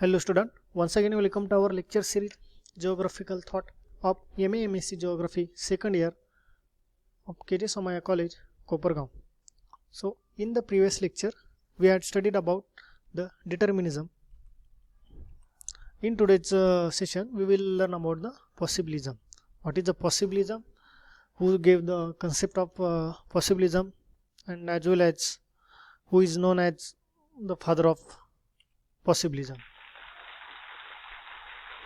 Hello student, once again welcome to our lecture series Geographical Thought of MA MSc Geography second year of KJ Somaya College, Kopargaon. So in the previous lecture we had studied about the determinism. In today's session we will learn about the possibilism. What is the possibilism? Who gave the concept of possibilism, and as well as who is known as the father of possibilism.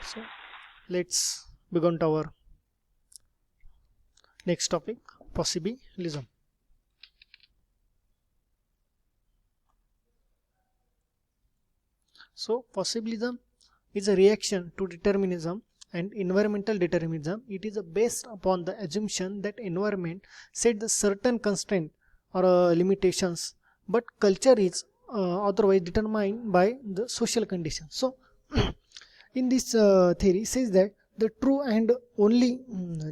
So let's begin to our next topic, possibilism. So possibilism is a reaction to determinism and environmental determinism. It is based upon the assumption that environment set the certain constraint or limitations, but culture is otherwise determined by the social conditions. So in this theory says that the true and only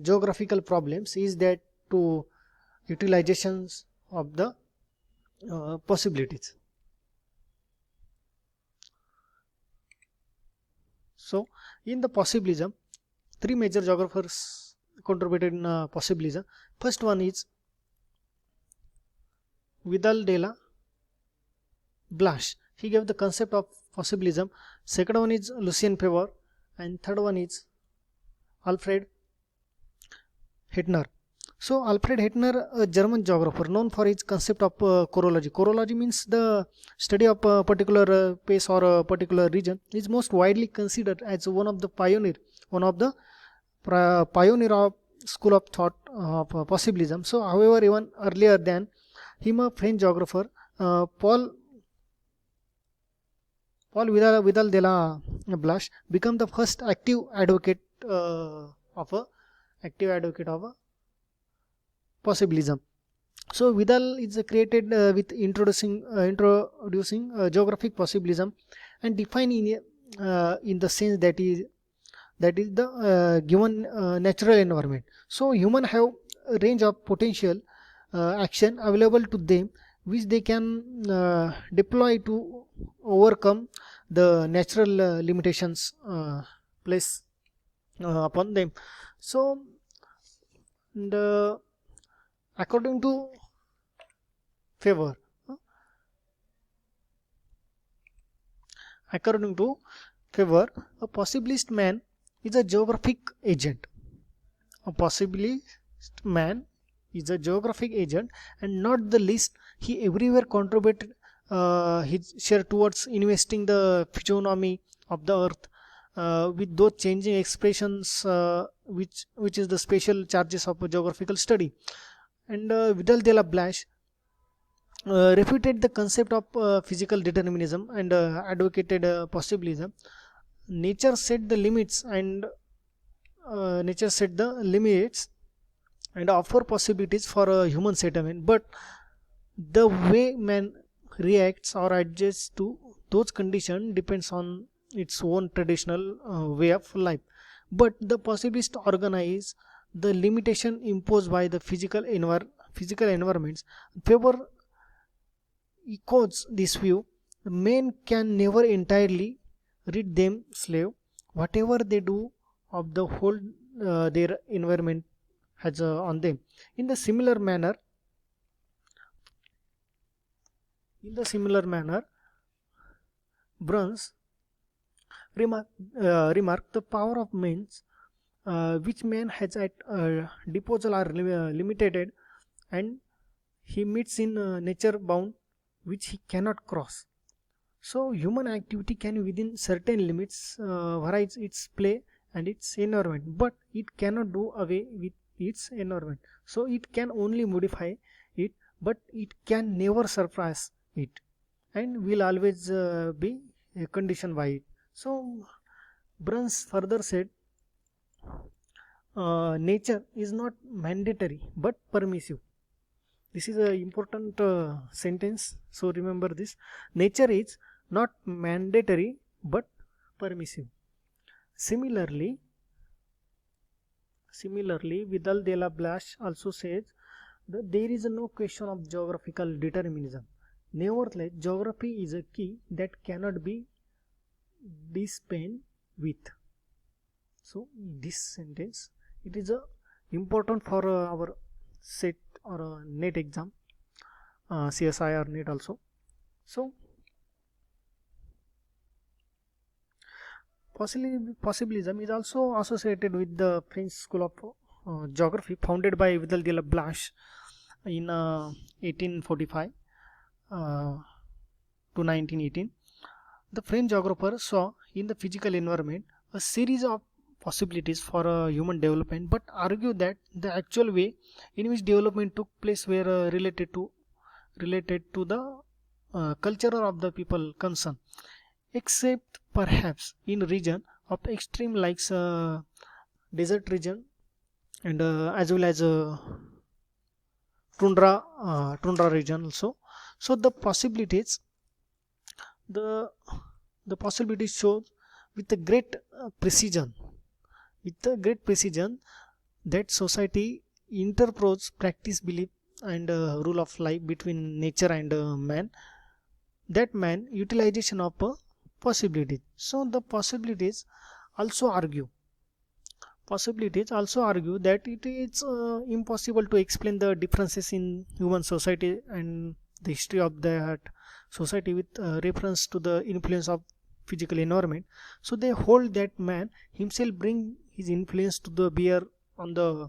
geographical problems is that to utilizations of the possibilities. So in the possibilism, three major geographers contributed in possibilism. First one is Vidal de la Blas. He gave the concept of possibilism. Second one is Lucien Febvre, and third one is Alfred Hettner. So Alfred Hettner, a German geographer known for his concept of chorology. Chorology means the study of a particular place or a particular region, is most widely considered as one of the pioneer of school of thought of possibilism. So however, even earlier than him, a French geographer, Paul Vidal de la Blas became the first active advocate of possibilism. So Vidal is created with introducing geographic possibilism and defining in the sense that is the given natural environment. So human have a range of potential action available to them, which they can deploy to overcome the natural limitations placed upon them. So according to Febvre, a possibilist man is a geographic agent. A possibilist man is a geographic agent, and not the least, he everywhere contributed his share towards investing the physiognomy of the earth with those changing expressions which is the special charges of a geographical study. And Vidal de la Blas refuted the concept of physical determinism and advocated possibilism. Nature set the limits and offer possibilities for a human settlement, but the way man reacts or adjusts to those conditions depends on its own traditional way of life. But the possibilist organize the limitation imposed by the physical environments. Febvre echoes this view. The men can never entirely rid them slave. Whatever they do of the whole their environment has on them. In the similar manner, Bruns remark the power of men which man has at disposal are limited, and he meets in nature bound which he cannot cross. So human activity can within certain limits varies its play and its environment, but it cannot do away with its environment. So it can only modify it, but it can never surpass it, and will always be conditioned by it. So Bruns further said, nature is not mandatory but permissive. This is an important sentence, so remember this. Nature is not mandatory but permissive. Similarly, Vidal de la Blas also says that there is no question of geographical determinism. Nevertheless, geography is a key that cannot be dispense with. So this sentence, it is important for our set or net exam, CSI or net also. So possibilism is also associated with the French school of geography founded by Vidal de la Blache in 1845 to 1918. The French geographer saw in the physical environment a series of possibilities for human development, but argued that the actual way in which development took place were related to the culture of the people concerned, except perhaps in region of extreme like desert region and as well as tundra region also. So the the possibilities show with a great precision that society interposes practice, belief and rule of life between nature and man, that man utilization of possibilities. So the possibilities also argue that it is impossible to explain the differences in human society and the history of that society with reference to the influence of physical environment. So they hold that man himself bring his influence to the bear on the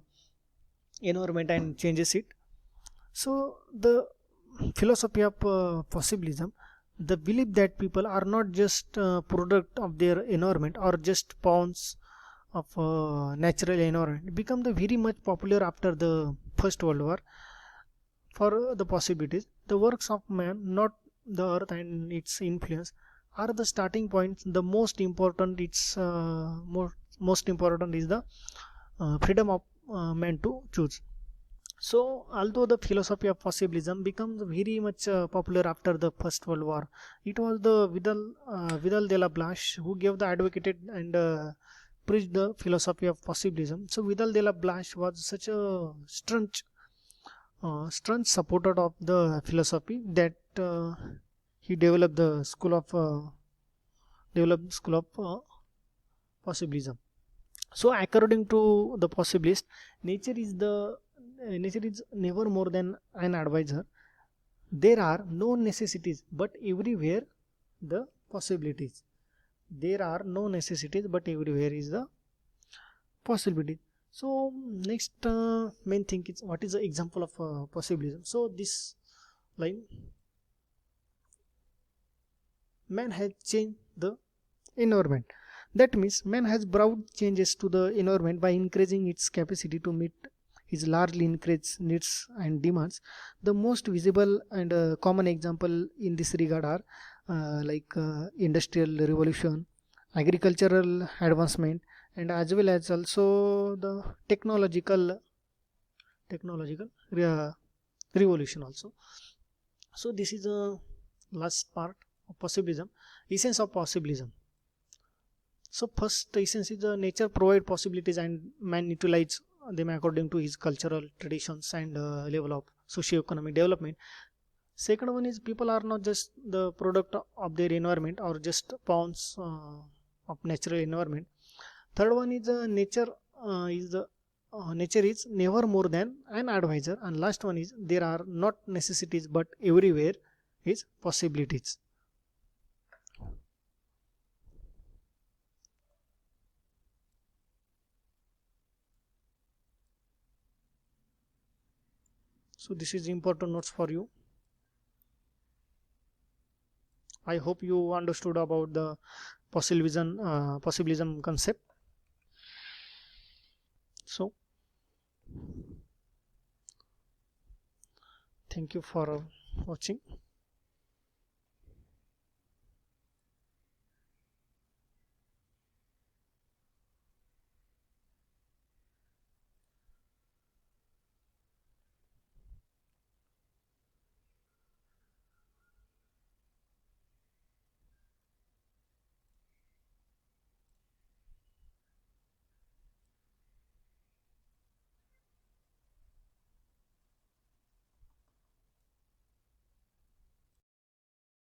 environment and changes it. So the philosophy of possibilism, the belief that people are not just product of their environment or just pawns of natural environment, become the very much popular after the First World War. For the possibilities, the works of man, not the earth and its influence, are the starting points. The most important, most important is the freedom of man to choose. So although the philosophy of possibilism becomes very much popular after the First World War, it was the Vidal de la Blache who gave the advocated and preached the philosophy of possibilism. So Vidal de la Blache was such a staunch supporter of the philosophy that he developed the school of possibilism. So according to the possibilist, nature is never more than an advisor. There are no necessities but everywhere the possibilities. There are no necessities but everywhere is the possibility. So next main thing is, what is the example of possibilism? So this line, man has changed the environment. That means man has brought changes to the environment by increasing its capacity to meet his largely increased needs and demands. The most visible and common example in this regard are industrial revolution, agricultural advancement, and as well as also the technological revolution also. So this is the last part of possibilism, essence of possibilism. So first essence is the nature provide possibilities and man utilize them according to his cultural traditions and level of socio-economic development. Second one is, people are not just the product of their environment or just pawns of natural environment. Third one is nature is never more than an advisor, and last one is, there are not necessities but everywhere is possibilities. So this is important notes for you. I hope you understood about the possibilism concept. So thank you for watching.